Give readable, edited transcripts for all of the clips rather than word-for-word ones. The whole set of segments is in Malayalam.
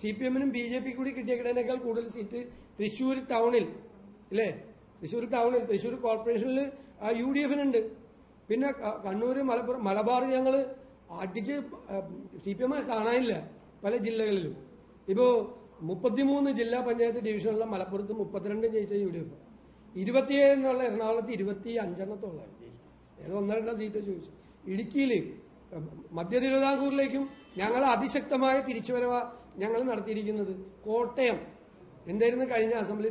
CPM-നും BJP കൂടി കിട്ടിയേക്കുന്നതിനേക്കാൾ കൂടുതൽ സീറ്റ് തൃശ്ശൂർ ടൗണിൽ ഇല്ലേ, തൃശ്ശൂർ ടൗണിൽ, തൃശ്ശൂർ കോർപ്പറേഷനിൽ UDF-നുണ്ട്. പിന്നെ കണ്ണൂർ, മലബാർ ഞങ്ങൾ അടിച്ച് CPM കാണാനില്ല പല ജില്ലകളിലും. ഇപ്പോ 33 ജില്ലാ പഞ്ചായത്ത് ഡിവിഷനുള്ള മലപ്പുറത്ത് 32 ജയിച്ച UDF, 27 എന്നുള്ള എറണാകുളത്ത് 25 ഏതോ 1-2 സീറ്റ് ചോദിച്ചു. ഇടുക്കിയിൽ, മധ്യ തിരുവിതാംകൂറിലേക്കും ഞങ്ങൾ അതിശക്തമായ തിരിച്ചുവരവ ഞങ്ങൾ നടത്തിയിരിക്കുന്നത്. കോട്ടയം എന്തായിരുന്നു കഴിഞ്ഞ അസംബ്ലി?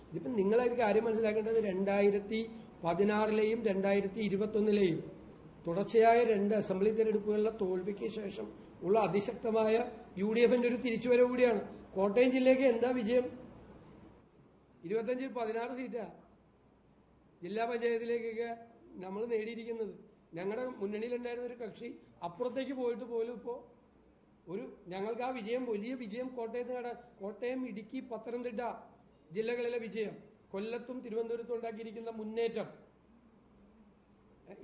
ഇതിപ്പം നിങ്ങളൊരു കാര്യം മനസ്സിലാക്കേണ്ടത് 2016-ലെയും 2021-ലെയും തുടർച്ചയായ 2 അസംബ്ലി തെരഞ്ഞെടുപ്പുകളിലെ തോൽവിക്ക് ശേഷം ഉള്ള അതിശക്തമായ UDF-ന്റെ ഒരു തിരിച്ചുവരവ് കൂടിയാണ്. കോട്ടയം ജില്ലയ്ക്ക് എന്താ വിജയം? 25-16 സീറ്റാ ജില്ലാ പഞ്ചായത്തിലേക്കൊക്കെ നമ്മൾ നേടിയിരിക്കുന്നത്. ഞങ്ങളുടെ മുന്നണിയിലുണ്ടായിരുന്ന ഒരു കക്ഷി അപ്പുറത്തേക്ക് പോയിട്ട് പോലും ഇപ്പോൾ ഞങ്ങൾക്ക് ആ വിജയം, വലിയ വിജയം കോട്ടയത്ത് കോട്ടയം, ഇടുക്കി, പത്തനംതിട്ട ജില്ലകളിലെ വിജയം, കൊല്ലത്തും തിരുവനന്തപുരത്തും ഉണ്ടാക്കിയിരിക്കുന്ന മുന്നേറ്റം,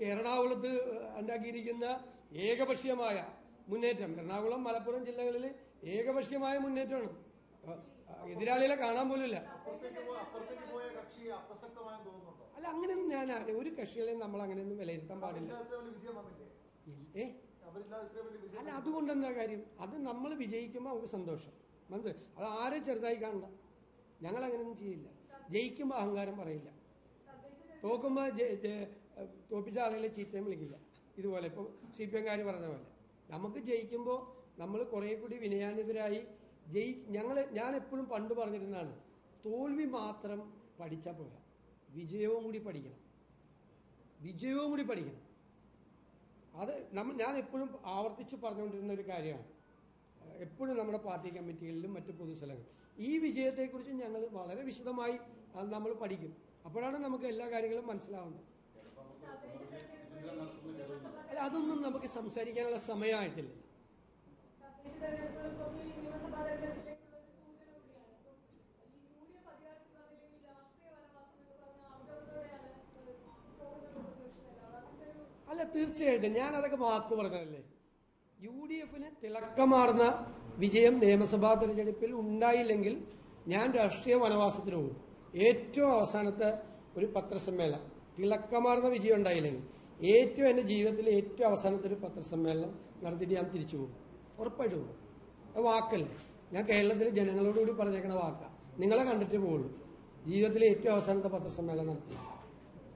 എറണാകുളത്ത് ഉണ്ടാക്കിയിരിക്കുന്ന ഏകപക്ഷീയമായ മുന്നേറ്റം, എറണാകുളം, മലപ്പുറം ജില്ലകളിൽ ഏകപക്ഷീയമായ മുന്നേറ്റമാണ്. എതിരാളികളെ കാണാൻ പോലുമില്ല. അല്ല, അങ്ങനെയൊന്നും ഞാൻ ഒരു കക്ഷികളെയും നമ്മൾ അങ്ങനെയൊന്നും വിലയിരുത്താൻ പാടില്ല. അല്ല, അതുകൊണ്ടെന്താ കാര്യം? അത് നമ്മൾ വിജയിക്കുമ്പോൾ നമുക്ക് സന്തോഷം, മനസ്സിലായി? അത് ആരും ചെറുതായി കാണണ്ട. ഞങ്ങൾ അങ്ങനെയൊന്നും ചെയ്യില്ല. ജയിക്കുമ്പോൾ അഹങ്കാരം പറയില്ല, തോക്കുമ്പോൾ തോപ്പിച്ച ആളുകളെ ചീത്തയും വിളിക്കില്ല. ഇതുപോലെ ഇപ്പോൾ CPM-കാർ പറഞ്ഞ പോലെ നമുക്ക് ജയിക്കുമ്പോൾ നമ്മൾ കുറെ കൂടി വിനയാനിതരായി ഞാൻ എപ്പോഴും പണ്ട് പറഞ്ഞിരുന്നതാണ്, തോൽവി മാത്രം പഠിച്ചാൽ പോരാ, വിജയവും കൂടി പഠിക്കണം. അത് ഞാൻ എപ്പോഴും ആവർത്തിച്ച് പറഞ്ഞുകൊണ്ടിരുന്ന ഒരു കാര്യമാണ്. എപ്പോഴും നമ്മുടെ പാർട്ടി കമ്മിറ്റികളിലും മറ്റു പൊതുസ്ഥലങ്ങളിലും ഈ വിജയത്തെക്കുറിച്ച് ഞങ്ങൾ വളരെ വിശദമായി നമ്മൾ പഠിക്കും. അപ്പോഴാണ് നമുക്ക് എല്ലാ കാര്യങ്ങളും മനസ്സിലാവുന്നത്. അല്ല, അതൊന്നും നമുക്ക് സംസാരിക്കാനുള്ള സമയമായിട്ടില്ല. അല്ല, തീർച്ചയായിട്ടും ഞാൻ അതൊക്കെ വാക്ക് പറഞ്ഞതല്ലേ. UDF-ന് തിളക്കമാർന്ന വിജയം നിയമസഭാ തെരഞ്ഞെടുപ്പിൽ ഉണ്ടായില്ലെങ്കിൽ ഞാൻ രാഷ്ട്രീയ വനവാസത്തിന് പോകും. ഏറ്റവും അവസാനത്തെ ഒരു പത്രസമ്മേളനം, തിളക്കമാർന്ന വിജയം ഉണ്ടായില്ലെങ്കിൽ എന്റെ ജീവിതത്തിലെ ഏറ്റവും അവസാനത്തെ ഒരു പത്രസമ്മേളനം നടത്തിയിട്ട് ഞാൻ തിരിച്ചു പോകും. ഉറപ്പായിട്ട് പോകും. അത് വാക്കല്ലേ, ഞാൻ കേരളത്തിലെ ജനങ്ങളോടുകൂടി പറഞ്ഞേക്കണ വാക്കാ. നിങ്ങളെ കണ്ടിട്ടേ പോകുള്ളൂ. ജീവിതത്തിലെ ഏറ്റവും അവസാനത്തെ പത്രസമ്മേളനം നടത്തി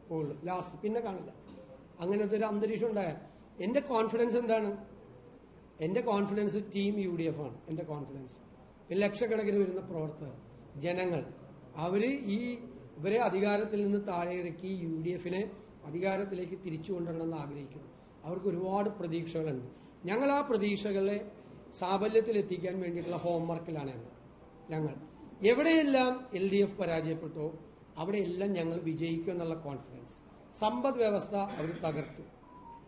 പോകുള്ളൂ, ലാസ്റ്റ് പിന്നെ കാണില്ല. അങ്ങനത്തെ ഒരു അന്തരീക്ഷം ഉണ്ടായാൽ എന്റെ കോൺഫിഡൻസ് എന്താണ്? എന്റെ കോൺഫിഡൻസ് ടീം UDF ആണ്. എന്റെ കോൺഫിഡൻസ് ലക്ഷക്കണക്കിന് വരുന്ന പ്രവർത്തകർ, ജനങ്ങൾ, ഇവരെ അധികാരത്തിൽ നിന്ന് താഴെ ഇറക്കി UDF-നെ അധികാരത്തിലേക്ക് തിരിച്ചു കൊണ്ടുവരണമെന്ന് ആഗ്രഹിക്കുന്നു. അവർക്ക് ഒരുപാട് പ്രതീക്ഷകളുണ്ട്. ഞങ്ങൾ ആ പ്രതീക്ഷകളെ സാഫല്യത്തിലെത്തിക്കാൻ വേണ്ടിയിട്ടുള്ള ഹോംവർക്കിലാണ് ഞങ്ങൾ. എവിടെയെല്ലാം LDF പരാജയപ്പെട്ടോ അവിടെയെല്ലാം ഞങ്ങൾ വിജയിക്കും എന്നുള്ള കോൺഫിഡൻസ്. സമ്പദ് വ്യവസ്ഥ അവർ തകർത്തു,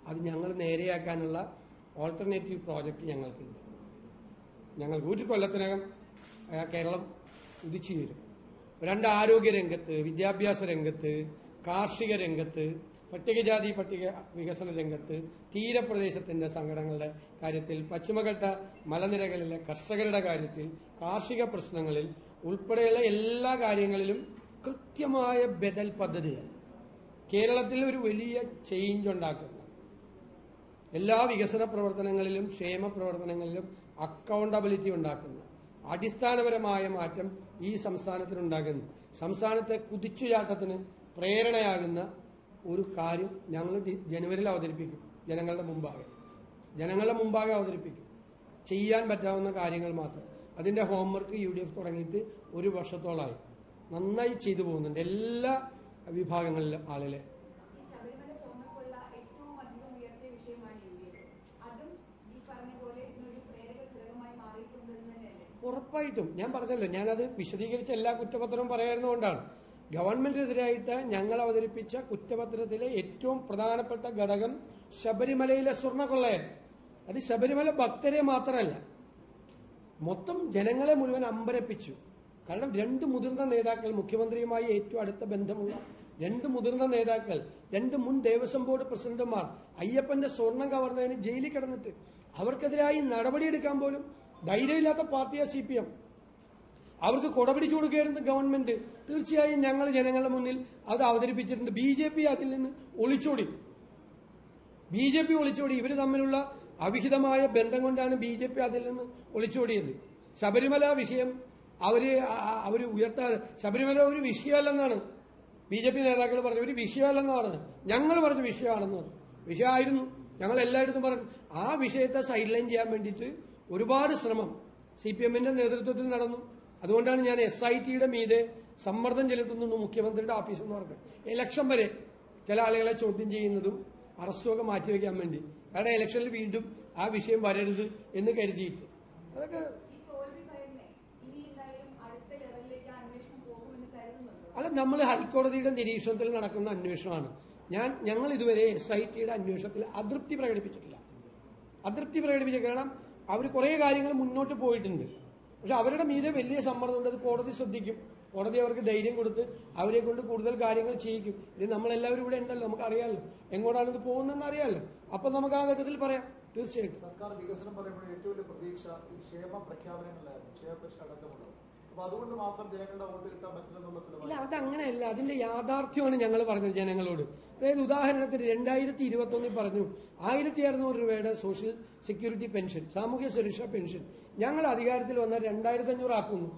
അത് ഞങ്ങൾ നേരെയാക്കാനുള്ള ഓൾട്ടർനേറ്റീവ് പ്രോജക്റ്റ് ഞങ്ങൾക്കുണ്ട്. ഞങ്ങൾക്ക് ഒരു കൊല്ലത്തിനകം കേരളം ഉദിച്ചു വരും. 2 ആരോഗ്യ രംഗത്ത്, വിദ്യാഭ്യാസ രംഗത്ത്, കാർഷിക രംഗത്ത്, പട്ടികജാതി പട്ടിക വികസന രംഗത്ത്, തീരപ്രദേശത്തിന്റെ സംഘടനകളുടെ കാര്യത്തിൽ, പശ്ചിമഘട്ട മലനിരകളിലെ കർഷകരുടെ കാര്യത്തിൽ, കാർഷിക പ്രശ്നങ്ങളിൽ ഉൾപ്പെടെയുള്ള എല്ലാ കാര്യങ്ങളിലും കൃത്യമായ ബദൽ പദ്ധതികൾ കേരളത്തിൽ ഒരു വലിയ ചേഞ്ച് ഉണ്ടാക്കുന്നു. എല്ലാ വികസന പ്രവർത്തനങ്ങളിലും ക്ഷേമ പ്രവർത്തനങ്ങളിലും അക്കൗണ്ടബിലിറ്റി ഉണ്ടാക്കുന്നു. അടിസ്ഥാനപരമായ മാറ്റം ഈ സംസ്ഥാനത്തിനുണ്ടാകുന്നു. സംസ്ഥാനത്തെ കുതിച്ചുചാട്ടത്തിന് പ്രേരണയാകുന്ന ഒരു കാര്യം ഞങ്ങൾ ജനുവരിയിൽ അവതരിപ്പിക്കും. ജനങ്ങളുടെ മുമ്പാകെ അവതരിപ്പിക്കും. ചെയ്യാൻ പറ്റാവുന്ന കാര്യങ്ങൾ മാത്രം. അതിന്റെ ഹോംവർക്ക് UDF തുടങ്ങിയിട്ട് 1 വർഷത്തോളമായി നന്നായി ചെയ്തു പോകുന്നുണ്ട് എല്ലാ വിഭാഗങ്ങളിലും ആളുകളെ. ഉറപ്പായിട്ടും ഞാൻ പറഞ്ഞല്ലോ, ഞാനത് വിശദീകരിച്ച എല്ലാ കുറ്റപത്രവും പറയായിരുന്നുകൊണ്ടാണ്. ഗവൺമെന്റിനെതിരായിട്ട് ഞങ്ങൾ അവതരിപ്പിച്ച കുറ്റപത്രത്തിലെ ഏറ്റവും പ്രധാനപ്പെട്ട ഘടകം ശബരിമലയിലെ സ്വർണ്ണക്കൊള്ളയാണ്. അത് ശബരിമല ഭക്തരെ മാത്രമല്ല, മൊത്തം ജനങ്ങളെ മുഴുവൻ അമ്പരപ്പിച്ചു. കാരണം 2 മുതിർന്ന നേതാക്കൾ, മുഖ്യമന്ത്രിയുമായി ഏറ്റവും അടുത്ത ബന്ധമുള്ള 2 മുതിർന്ന നേതാക്കൾ, 2 മുൻ ദേവസ്വം ബോർഡ് പ്രസിഡന്റുമാർ അയ്യപ്പന്റെ സ്വർണം കവർന്നതിന് ജയിലിൽ കിടന്നിട്ട് അവർക്കെതിരായി നടപടിയെടുക്കാൻ പോലും ധൈര്യമില്ലാത്ത പാർട്ടിയാ CPM. അവർക്ക് കൊടപിടിച്ചു കൊടുക്കുകയായിരുന്നു ഗവൺമെന്റ്. തീർച്ചയായും ഞങ്ങൾ ജനങ്ങളുടെ മുന്നിൽ അത് അവതരിപ്പിച്ചിട്ടുണ്ട്. BJP അതിൽ നിന്ന് ഒളിച്ചോടി. ഇവർ തമ്മിലുള്ള അവിഹിതമായ ബന്ധം കൊണ്ടാണ് BJP അതിൽ നിന്ന് ഒളിച്ചോടിയത്. ശബരിമല വിഷയം അവര് ഉയർത്താതെ, ശബരിമല ഒരു വിഷയമല്ലെന്നാണ് BJP നേതാക്കൾ പറഞ്ഞു. ഒരു വിഷയമല്ലെന്ന് പറഞ്ഞത്. ഞങ്ങൾ പറഞ്ഞ വിഷയമാണെന്ന് പറഞ്ഞു. വിഷയമായിരുന്നു. ഞങ്ങൾ എല്ലായിടത്തും പറഞ്ഞു. ആ വിഷയത്തെ സൈഡ് ലൈൻ ചെയ്യാൻ വേണ്ടിയിട്ട് ഒരുപാട് ശ്രമം CPMന്റെ നേതൃത്വത്തിൽ നടന്നു. അതുകൊണ്ടാണ് ഞാൻ SITയുടെ മീതെ സമ്മർദ്ദം ചെലുത്തുന്നു മുഖ്യമന്ത്രിയുടെ ഓഫീസ് എന്ന് പറഞ്ഞത്. ഇലക്ഷൻ വരെ ചില ആളുകളെ ചോദ്യം ചെയ്യുന്നതും അറസ്റ്റൊക്കെ മാറ്റിവെക്കാൻ വേണ്ടി. കാരണം ഇലക്ഷനിൽ വീണ്ടും ആ വിഷയം വരരുത് എന്ന് കരുതിയിട്ട്. അതൊക്കെ അല്ല, നമ്മൾ ഹൈക്കോടതിയുടെ നിരീക്ഷണത്തിൽ നടക്കുന്ന അന്വേഷണമാണ്. ഞങ്ങൾ ഇതുവരെ SITയുടെ അന്വേഷണത്തിൽ അതൃപ്തി പ്രകടിപ്പിച്ചിട്ടില്ല. കാരണം അവർ കുറെ കാര്യങ്ങൾ മുന്നോട്ട് പോയിട്ടുണ്ട്. പക്ഷെ അവരുടെ മീതെ വലിയ സമ്മർദ്ദമുണ്ട്. അത് കോടതി ശ്രദ്ധിക്കും. കോടതി അവർക്ക് ധൈര്യം കൊടുത്ത് അവരെ കൊണ്ട് കൂടുതൽ കാര്യങ്ങൾ ചെയ്യിക്കും. ഇത് നമ്മളെല്ലാവരും ഇവിടെ ഉണ്ടല്ലോ, നമുക്ക് അറിയാമല്ലോ എങ്ങോട്ടാണ് ഇത് പോകുന്നതെന്ന് അറിയാമല്ലോ. അപ്പൊ നമുക്ക് ആ ഘട്ടത്തിൽ പറയാം. തീർച്ചയായിട്ടും സർക്കാർ വികസനം പറയുമ്പോൾ ഏറ്റവും വലിയ പ്രതീക്ഷ ഈ ക്ഷേമ പ്രഖ്യാപനങ്ങളിലായിരുന്നു. ക്ഷേമപെൻഷൻ അടക്കമുള്ളത്. അപ്പൊ അതുകൊണ്ട് മാത്രം ജനങ്ങളുടെ വോട്ട് കിട്ടാൻ പറ്റില്ലെന്നുള്ള. ഇല്ല, അതങ്ങനെയല്ല. അതിന്റെ യാഥാർത്ഥ്യമാണ് ഞങ്ങൾ പറഞ്ഞത് ജനങ്ങളോട്. അതായത് ഉദാഹരണത്തിന് 2021 പറഞ്ഞു 1600 രൂപയുടെ സോഷ്യൽ സെക്യൂരിറ്റി പെൻഷൻ, സാമൂഹ്യ സുരക്ഷാ പെൻഷൻ ഞങ്ങൾ അധികാരത്തിൽ വന്നാൽ 2500 ആക്കുന്നു.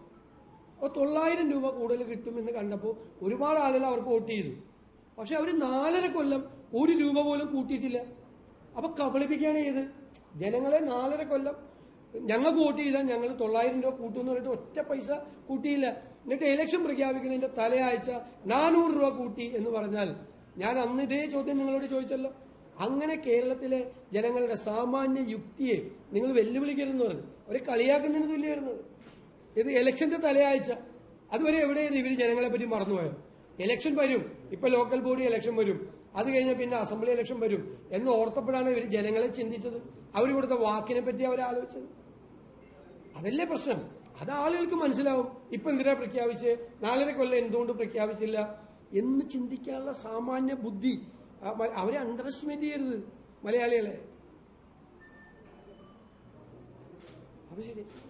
അപ്പോൾ 900 രൂപ കൂടുതൽ കിട്ടുമെന്ന് കണ്ടപ്പോൾ ഒരുപാട് ആളുകൾ അവർക്ക് വോട്ട് ചെയ്തു. പക്ഷെ അവർ 4.5 കൊല്ലം 1 രൂപ പോലും കൂട്ടിയിട്ടില്ല. അപ്പൊ കബളിപ്പിക്കുകയാണ് ചെയ്ത് ജനങ്ങളെ. 4.5 കൊല്ലം ഞങ്ങൾക്ക് വോട്ട് ചെയ്താൽ ഞങ്ങൾ 900 രൂപ കൂട്ടുമെന്ന് പറഞ്ഞിട്ട് ഒറ്റ പൈസ കൂട്ടിയില്ല. എന്നിട്ട് ഇലക്ഷൻ പ്രഖ്യാപിക്കുന്നതിന്റെ തലയാഴ്ച 400 രൂപ കൂട്ടി എന്ന് പറഞ്ഞാൽ, ഞാൻ അന്ന് ഇതേ ചോദ്യം നിങ്ങളോട് ചോദിച്ചല്ലോ. അങ്ങനെ കേരളത്തിലെ ജനങ്ങളുടെ സാമാന്യ യുക്തിയെ നിങ്ങൾ വെല്ലുവിളിക്കരുതെന്ന് പറഞ്ഞു. അവരെ കളിയാക്കുന്നതിന് തുല്യമായിരുന്നത്. ഇത് ഇലക്ഷന്റെ തലയാഴ്ച. അതുവരെ എവിടെയാണ് ഇവർ ജനങ്ങളെ പറ്റി മറന്നുപോയത്? ഇലക്ഷൻ വരും, ഇപ്പൊ ലോക്കൽ ബോഡി ഇലക്ഷൻ വരും, അത് കഴിഞ്ഞാൽ പിന്നെ അസംബ്ലി ഇലക്ഷൻ വരും എന്ന് ഓർത്തപ്പോഴാണ് ഇവർ ജനങ്ങളെ ചിന്തിച്ചത്. അവർ കൊടുത്ത വാക്കിനെ പറ്റി അവർ ആലോചിച്ചത്. അതല്ലേ പ്രശ്നം. അത് ആളുകൾക്ക് മനസ്സിലാവും. ഇപ്പൊ എന്തിനാ പ്രഖ്യാപിച്ച് 4.5 കൊല്ലം എന്തുകൊണ്ട് പ്രഖ്യാപിച്ചില്ല എന്ന് ചിന്തിക്കാനുള്ള സാമാന്യ ബുദ്ധി അവരെ അണ്ടർ എസ്റ്റിമേറ്റ് ചെയ്യരുത് മലയാളികളെ. അപ്പൊ ശരി.